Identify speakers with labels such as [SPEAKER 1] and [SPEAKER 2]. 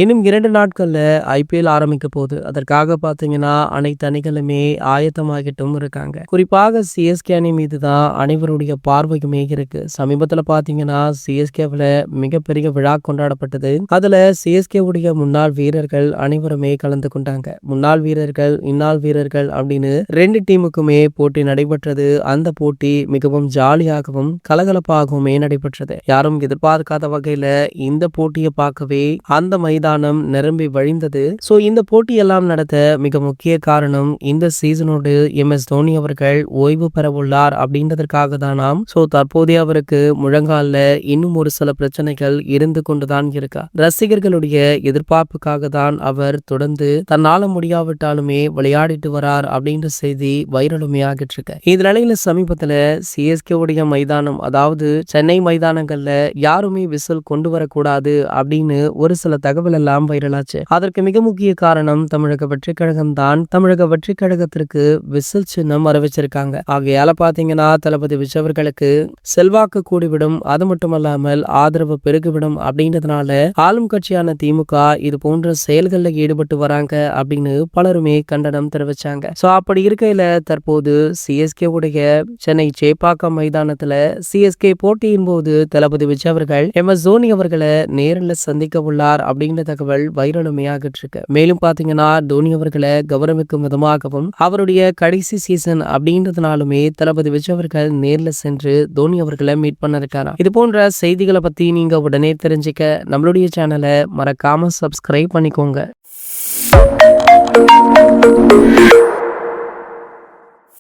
[SPEAKER 1] இன்னும் 2 நாட்கள்ல ஐபிஎல் ஆரம்பிக்க போகுது. அதற்காக பார்த்தீங்கன்னா, அனைத்து அணிகளுமே ஆயத்தமாகிட்டும் இருக்காங்க. குறிப்பாக சிஎஸ்கே அணி மீது தான் அனைவருடைய பார்வையுமே இருக்கு. சமீபத்தில பார்த்தீங்கன்னா, சிஎஸ்கேவுல மிகப்பெரிய விழா கொண்டாடப்பட்டது. அதுல சிஎஸ்கே உடைய முன்னாள் வீரர்கள் அனைவருமே கலந்து கொண்டாங்க. முன்னாள் வீரர்கள், இன்னாள் வீரர்கள் அப்படின்னு 2 டீமுக்குமே போட்டி நடைபெற்றது. அந்த போட்டி மிகவும் ஜாலியாகவும், கலகலப்பாகவுமே நடைபெற்றது. யாரும் எதிர்பார்க்காத வகையில இந்த போட்டியை பார்க்கவே அந்த மைதானம் நிரம்பி வழிந்தது. சோ இந்த போட்டியெல்லாம் நடத்த மிக முக்கிய காரணம் இந்த சீசனோடு எம்.எஸ். தோனி அவர்கள் ஓய்வு பெற உள்ளார் அப்படின்றதற்காக தானாம். சோ தற்போதைய அவருக்கு முழங்கால்ல இன்னும் ஒரு சில பிரச்சனைகள் இருந்து கொண்டுதான் இருக்கா. ரசிகர்களுடைய எதிர்பார்ப்புக்காக தான் அவர் தொடர்ந்து தன்னால முடியாவிட்டாலுமே விளையாடிட்டு வரார் அப்படின்ற செய்தி வைரலுமே ஆகிட்டு இருக்கு. இந்த நிலையில சமீபத்துல சிஎஸ்கே உடைய மைதானம், அதாவது சென்னை மைதானங்கள்ல யாருமே விசில் கொண்டு வரக்கூடாது அப்படின்னு ஒரு சில தகவல் எல்லாம் வைரலாச்சு. அதற்கு மிக முக்கிய காரணம் தமிழக வெற்றிக் கழகம் தான். தமிழக வெற்றிக் கழகத்திற்கு விசில் சின்னம் அறிவிச்சிருக்காங்க. ஆகையால பாத்தீங்கன்னா தளபதி விஜய் அவர்களுக்கு செல்வாக்கு கூடிவிடும், அது மட்டுமல்லாமல் ஆதரவு பெருகிவிடும் அப்படின்றதுனால ஆளும் கட்சியான திமுக இது போன்ற செயல்களில் ஈடுபட்டு வராங்க அப்படின்னு பலருமே கண்டனம் தெரிவிச்சாங்க. சோ அப்படி இருக்கையில தற்போது சிஎஸ்கே உடைய சென்னை சேப்பாக்கம் மைதானத்துல சிஎஸ்கே போட்டியின் போது தளபதி விஜய் அவர்கள் எம்.எஸ். தோனி அவர்களை நேரில் சந்திக்க உள்ளார் அப்படின்ற தகவல் வைரலுமே ஆகிட்டு இருக்கு. மேலும் பாத்தீங்கன்னா தோனி அவர்களை கௌரவிக்கும் விதமாகவும் அவருடைய கடைசி சீசன் அப்படின்றதுனாலுமே தளபதி விஜய் அவர்கள் நேர்ல சென்று தோனி அவர்களை மீட் பண்ண இருக்காராம். இது போன்ற செய்திகளை பத்தி நீங்க உடனே தெரிஞ்சுக்க நம்மளுடைய சேனலை மறக்காம சப்ஸ்கிரைப் பண்ணிக்கோங்க.